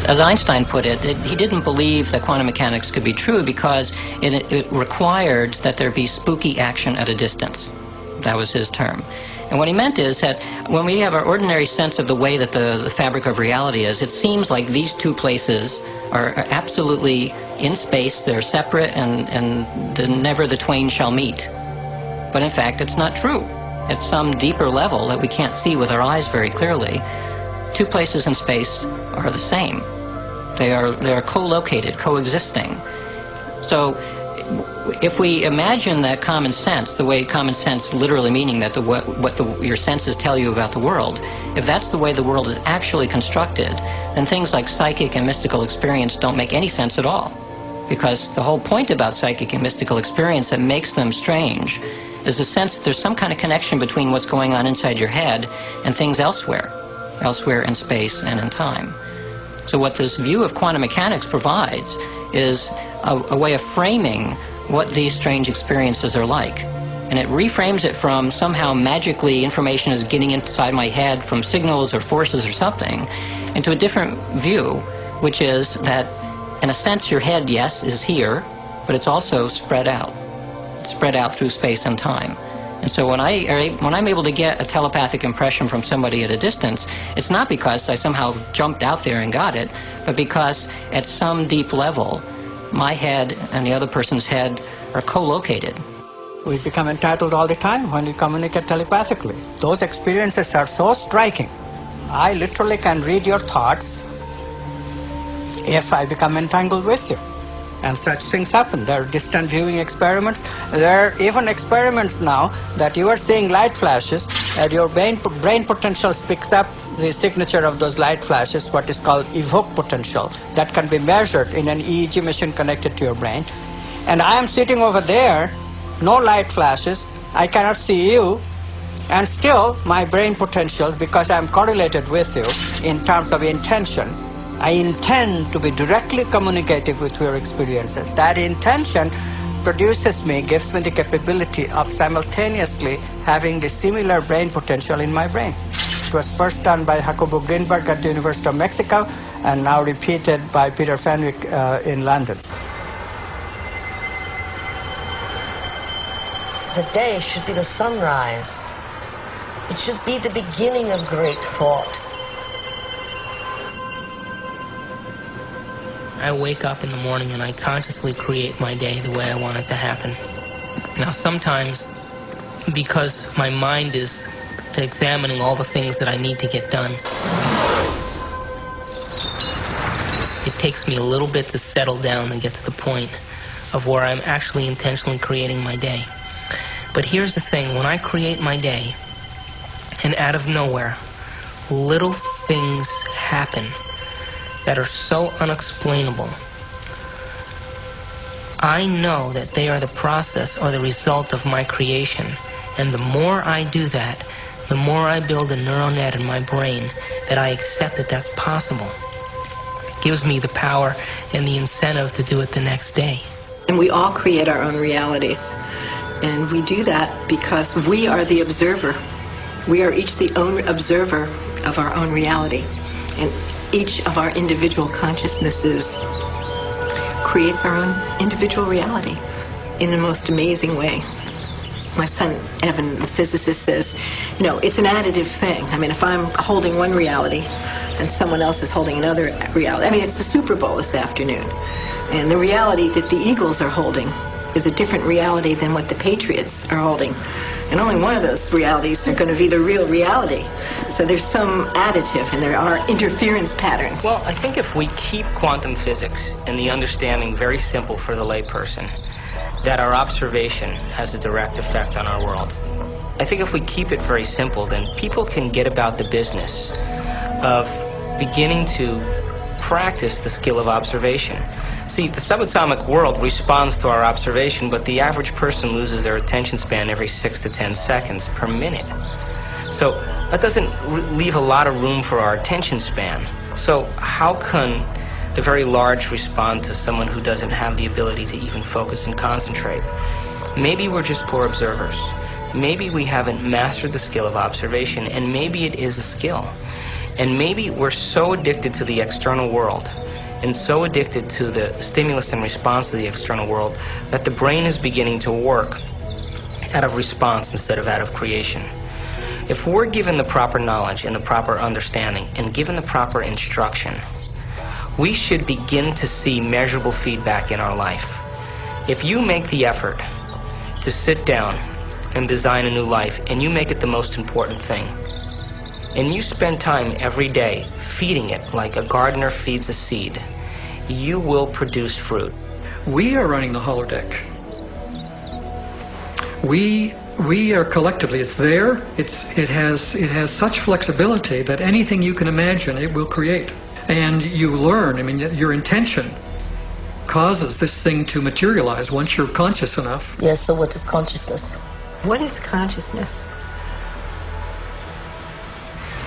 As Einstein put it, he didn't believe that quantum mechanics could be true because it required that there be spooky action at a distance. That was his term. And what he meant is that when we have our ordinary sense of the way that the fabric of reality is, it seems like these two places are absolutely in space, they're separate, and never the twain shall meet. But in fact, it's not true. At some deeper level that we can't see with our eyes very clearly, two places in space are the same. They are co-located, coexisting. So if we imagine that common sense, the way common sense literally meaning that your senses tell you about the world, if that's the way the world is actually constructed, then things like psychic and mystical experience don't make any sense at all. Because the whole point about psychic and mystical experience that makes them strange is the sense that there's some kind of connection between what's going on inside your head and things elsewhere in space and in time. So what this view of quantum mechanics provides is a way of framing what these strange experiences are like. And it reframes it from somehow magically information is getting inside my head from signals or forces or something into a different view, which is that in a sense your head, yes, is here, but it's also spread out. It's spread out through space and time. And so when I'm able to get a telepathic impression from somebody at a distance, it's not because I somehow jumped out there and got it, but because at some deep level, my head and the other person's head are co-located. We become entitled all the time when we communicate telepathically. Those experiences are so striking. I literally can read your thoughts if I become entangled with you. And such things happen. There are distant viewing experiments. There are even experiments now that you are seeing light flashes and your brain potential picks up the signature of those light flashes, what is called evoked potential, that can be measured in an EEG machine connected to your brain. And I am sitting over there, no light flashes, I cannot see you, and still my brain potentials, because I am correlated with you in terms of intention, I intend to be directly communicative with your experiences. That intention produces me, gives me the capability of simultaneously having the similar brain potential in my brain. It was first done by Jacobo Greenberg at the University of Mexico and now repeated by Peter Fenwick in London. The day should be the sunrise. It should be the beginning of great thought. I wake up in the morning and I consciously create my day the way I want it to happen. Now sometimes, because my mind is examining all the things that I need to get done, it takes me a little bit to settle down and get to the point of where I'm actually intentionally creating my day. But here's the thing, when I create my day, and out of nowhere, little things happen that are so unexplainable, I know that they are the process or the result of my creation. And the more I do that, the more I build a neural net in my brain that I accept that that's possible. It gives me the power and the incentive to do it the next day. And we all create our own realities. And we do that because we are the observer. We are each the own observer of our own reality. And each of our individual consciousnesses creates our own individual reality in the most amazing way. My son, Evan, the physicist, says, you know, it's an additive thing. I mean, if I'm holding one reality and someone else is holding another reality, I mean, it's the Super Bowl this afternoon. And the reality that the Eagles are holding is a different reality than what the Patriots are holding. And only one of those realities are going to be the real reality. So there's some additive, and there are interference patterns. Well, I think if we keep quantum physics and the understanding very simple for the layperson, that our observation has a direct effect on our world. I think if we keep it very simple, then people can get about the business of beginning to practice the skill of observation. See, the subatomic world responds to our observation, but the average person loses their attention span every 6 to 10 seconds per minute. So that doesn't leave a lot of room for our attention span. So how can the very large respond to someone who doesn't have the ability to even focus and concentrate? Maybe we're just poor observers. Maybe we haven't mastered the skill of observation, and maybe it is a skill. And maybe we're so addicted to the external world and so addicted to the stimulus and response to the external world that the brain is beginning to work out of response instead of out of creation. If we're given the proper knowledge and the proper understanding and given the proper instruction, we should begin to see measurable feedback in our life. If you make the effort to sit down and design a new life, and you make it the most important thing, and you spend time every day feeding it like a gardener feeds a seed, you will produce fruit. We are running the holodeck. We are collectively, it's there, it has such flexibility that anything you can imagine it will create. And you learn, I mean, your intention causes this thing to materialize once you're conscious enough. Yes, so what is consciousness? What is consciousness?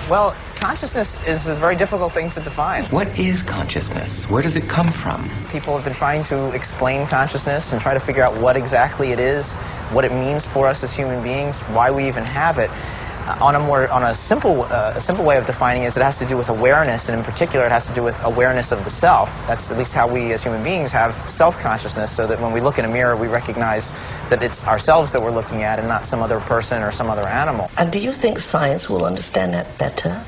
Well, consciousness is a very difficult thing to define. What is consciousness? Where does it come from? People have been trying to explain consciousness and try to figure out what exactly it is, what it means for us as human beings, why we even have it. On a simple way of defining it is it has to do with awareness, and in particular it has to do with awareness of the self. That's at least how we as human beings have self-consciousness, so that when we look in a mirror we recognize that it's ourselves that we're looking at and not some other person or some other animal. And do you think science will understand that better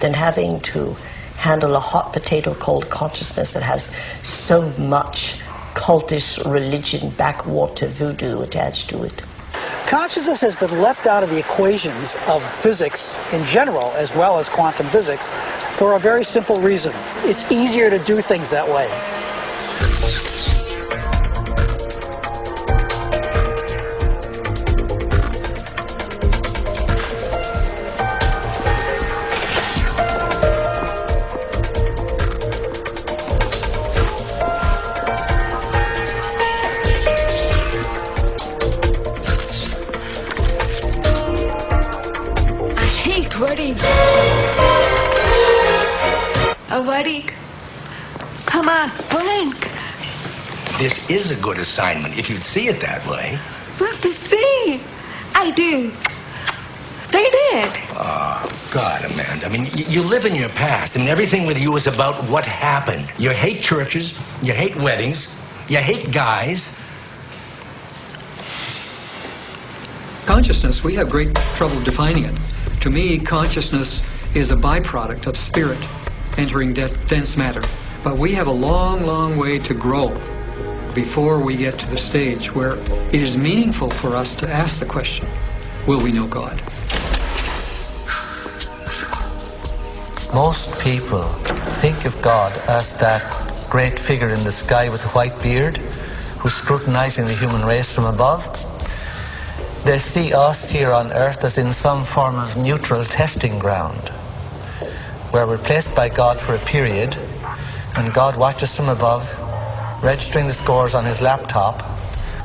than having to handle a hot potato called consciousness that has so much cultish religion, backwater voodoo attached to it? Consciousness has been left out of the equations of physics in general, as well as quantum physics, for a very simple reason. It's easier to do things that way. Come on, blink. This is a good assignment, if you'd see it that way. What to see? I do. They did. Oh, God, Amanda. I mean, you live in your past. I mean, everything with you is about what happened. You hate churches. You hate weddings. You hate guys. Consciousness, we have great trouble defining it. To me, consciousness is a byproduct of spirit entering dense matter. But we have a long, long way to grow before we get to the stage where it is meaningful for us to ask the question, will we know God? Most people think of God as that great figure in the sky with the white beard who's scrutinizing the human race from above. They see us here on earth as in some form of neutral testing ground, where we're placed by God for a period, and God watches from above, registering the scores on his laptop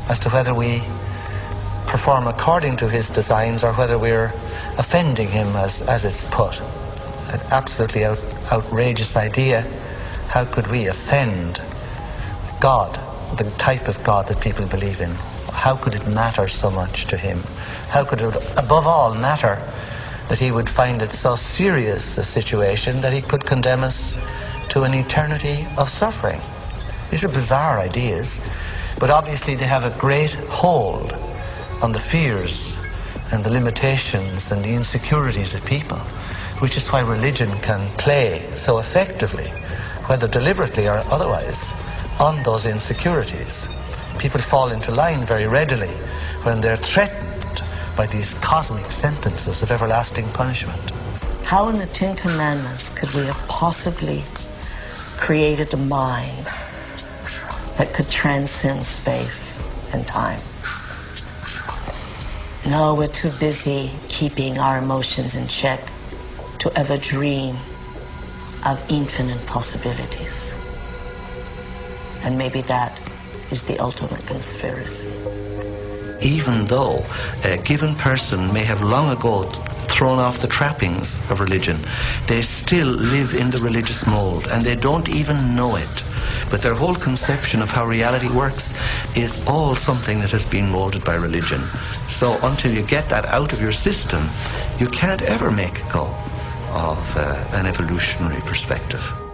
as to whether we perform according to his designs or whether we're offending him, as it's put. An absolutely outrageous idea. How could we offend God, the type of God that people believe in? How could it matter so much to him? How could it, above all, matter that he would find it so serious a situation that he could condemn us to an eternity of suffering? These are bizarre ideas, but obviously they have a great hold on the fears and the limitations and the insecurities of people, which is why religion can play so effectively, whether deliberately or otherwise, on those insecurities. People fall into line very readily when they're threatened by these cosmic sentences of everlasting punishment. How in the Ten Commandments could we have possibly created a mind that could transcend space and time? No, we're too busy keeping our emotions in check to ever dream of infinite possibilities. And maybe that is the ultimate conspiracy. Even though a given person may have long ago thrown off the trappings of religion, they still live in the religious mold, and they don't even know it. But their whole conception of how reality works is all something that has been molded by religion. So until you get that out of your system, you can't ever make it go. of an evolutionary perspective.